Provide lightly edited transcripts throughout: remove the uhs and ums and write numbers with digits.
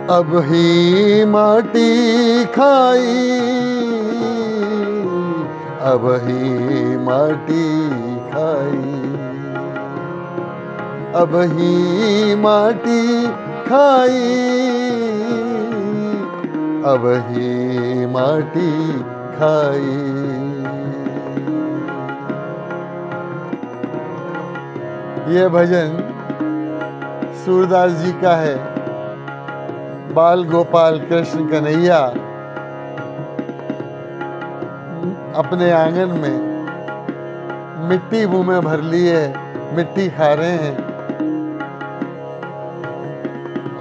अब ही माटी खाई, अब ही माटी खाई, अब ही माटी खाई, अब ही माटी खाई। ये भजन सूरदास जी का है। बाल गोपाल कृष्ण कन्हैया अपने आंगन में मिट्टी मुंह में भर लिए, मिट्टी खा रहे हैं,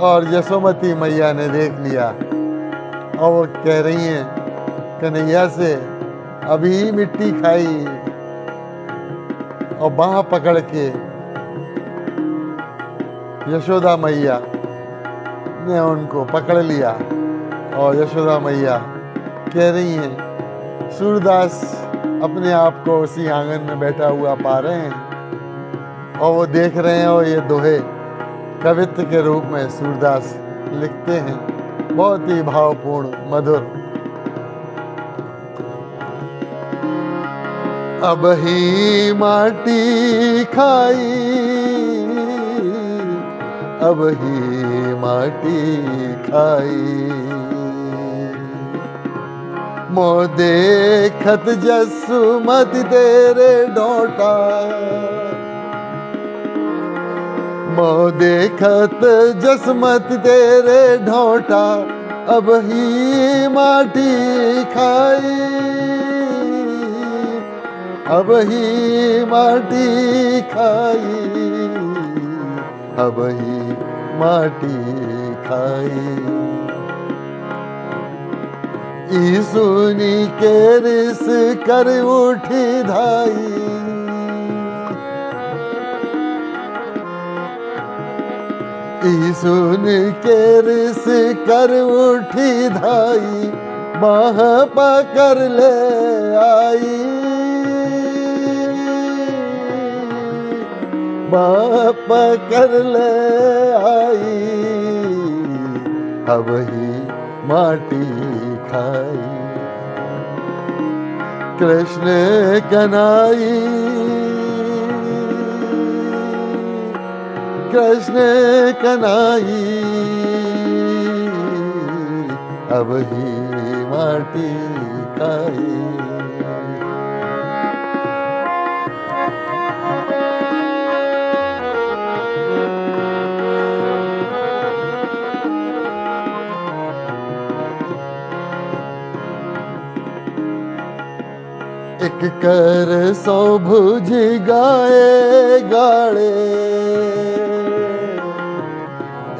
और यशोमती मैया ने देख लिया और वो कह रही हैं कन्हैया से, अभी मिट्टी खाई, और बाह पकड़ के यशोदा मैया ने उनको पकड़ लिया। और यशोदा मैया कह रही हैं, सूरदास अपने आप को उसी आंगन में बैठा हुआ पा रहे हैं और वो देख रहे हैं, और ये दोहे कवित्व के रूप में सूरदास लिखते हैं, बहुत ही भावपूर्ण मधुर। अब ही माटी खाई, अब ही माटी खाई, मोह देखत जसुमति तेरे ढोटा, मोह देखत जसमति तेरे ढोटा, अब ही माटी खाई, अब ही माटी खाई, अब ही माटी खाई। ई सुनी के रिस कर उठी धाई, ई सुन के रिस कर उठी धाई, बाह पकड़ ले आई, बाह पकड़ ले आई, अब ही माटी खाई। कृष्ण कन्हई, कृष्ण कन्हई, अब ही माटी खाई। एक कर सौ भुज गाए गाड़े,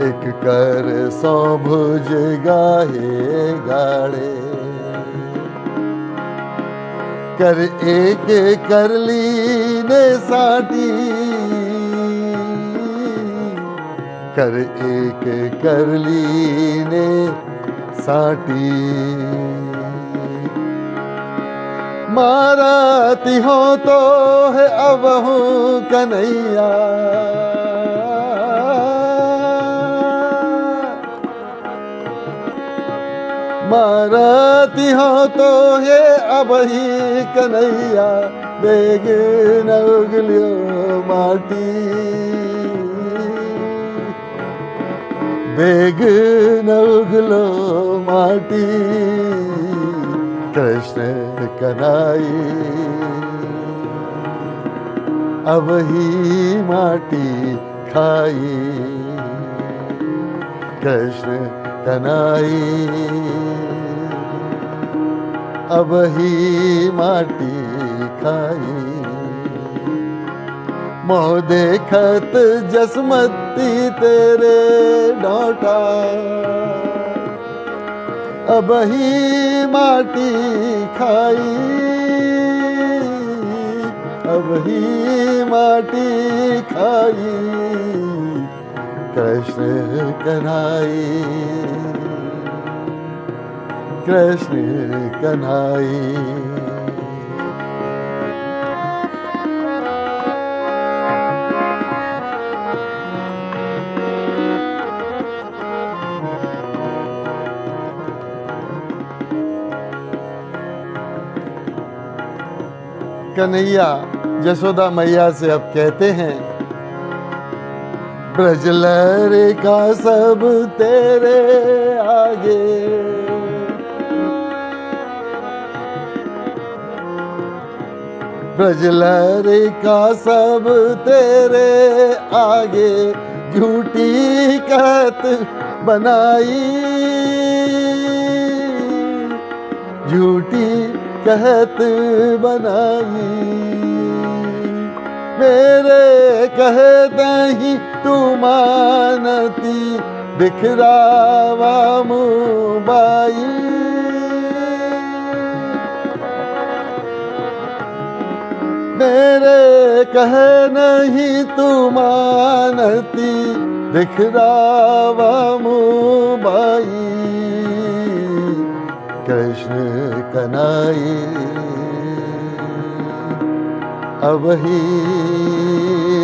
एक कर सौ भुज गाए गाड़े, कर एक कर ली ने साटी, कर एक कर ली ने साटी, मारती हो तो है अब हूँ कन्हैया, मारती हो तो ये अब ही कन्हैया, बेग न उगलियो माटी, बेग न उगलो माटी, कृष्ण कन्हई, अब ही माटी खाई, कृष्ण कन्हई, अब ही माटी खाई। मोह देखत जसमती तेरे ढोटा, अब ही माटी खाई, अब ही माटी खाई, कृष्ण कन्हई, कृष्ण कन्हई। कन्हैया यशोदा मैया से अब कहते हैं, ब्रज लहरी का सब तेरे आगे, ब्रज लहरी का सब तेरे आगे, झूठी कहत बनाई, झूठी कहत बनाई, मेरे कहते ही तू मानती, बिखरावा मुबाई, मेरे कह नहीं तू मानती, बिखरावा मुबाई, कृष्ण कन्हैया अब ही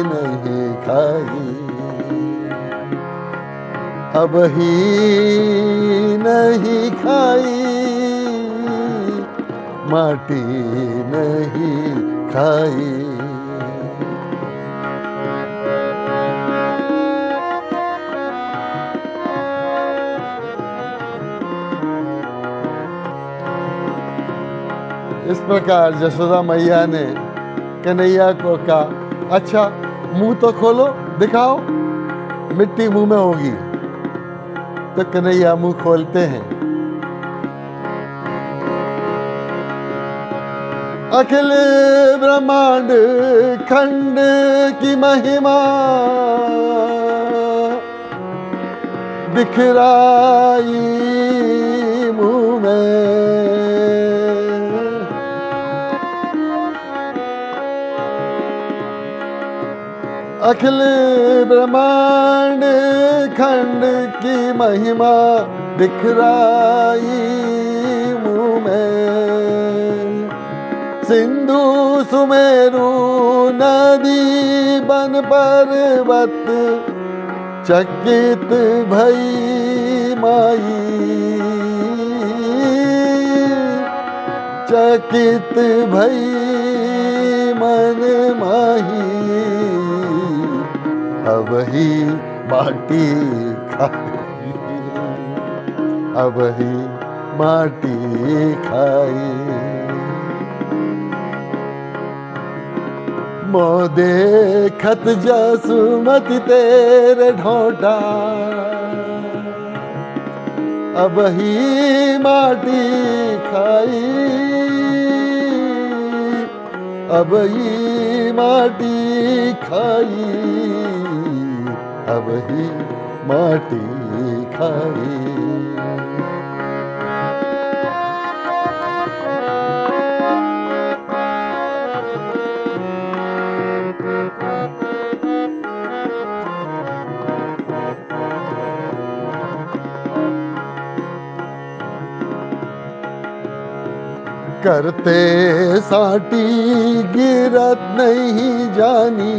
नहीं खाई, अब ही नहीं खाई, माटी नहीं खाई। इस प्रकार यशोदा मैया ने कन्हैया को कहा, अच्छा मुंह तो खोलो, दिखाओ, मिट्टी मुंह में होगी। तो कन्हैया मुंह खोलते हैं। अखिल ब्रह्मांड खंड की महिमा बिखराई मुंह में, अखिल ब्रह्मांड खंड की महिमा बिखराई मुंह में, सिंधु सुमेरु नदी बन पर्वत चकित भई माई, चकित भई मन माही, अब ही माटी खाई, अब ही माटी खाई, मो देखत जसुमति तेरे ढोंटा, अब ही माटी खाई, अब ही माटी खाई, अब ही माटी खाई। करते साटी गिरत नहीं जानी,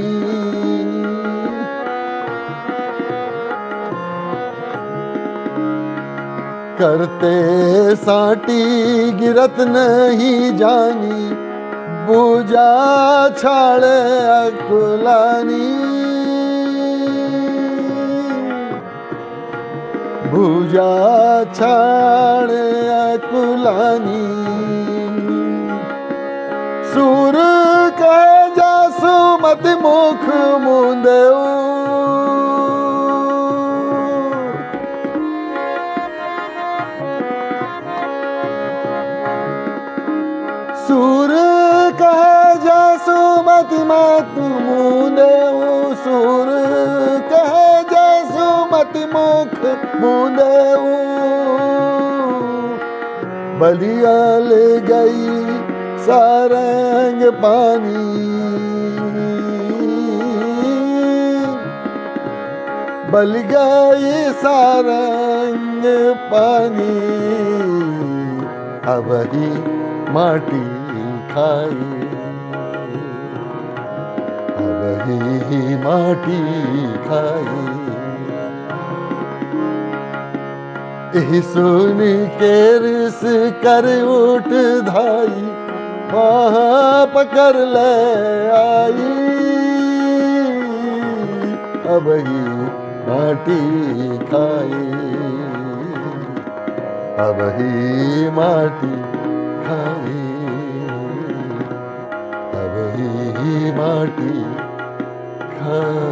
करते साटी गिरत नहीं जानी, पूजा छाड़े अकुलानी, पूजा छाड़े अकुलानी, सूर कह जासुमत मुख मुंदेऊ, सूर कह जासुमत मत मुंदेऊ, सूर कह जासुमत मुख मुंदेऊ, बलिया ले गई सारंग पानी, बल गई सारंग पानी, अब ही माटी खाई, अब ही माटी खाई। यही सुन के रिस कर उठ धाई, वहाँ पकड़ ले आई, अब ही माटी खाई, अब ही माटी खाई, अब ही माटी खाई।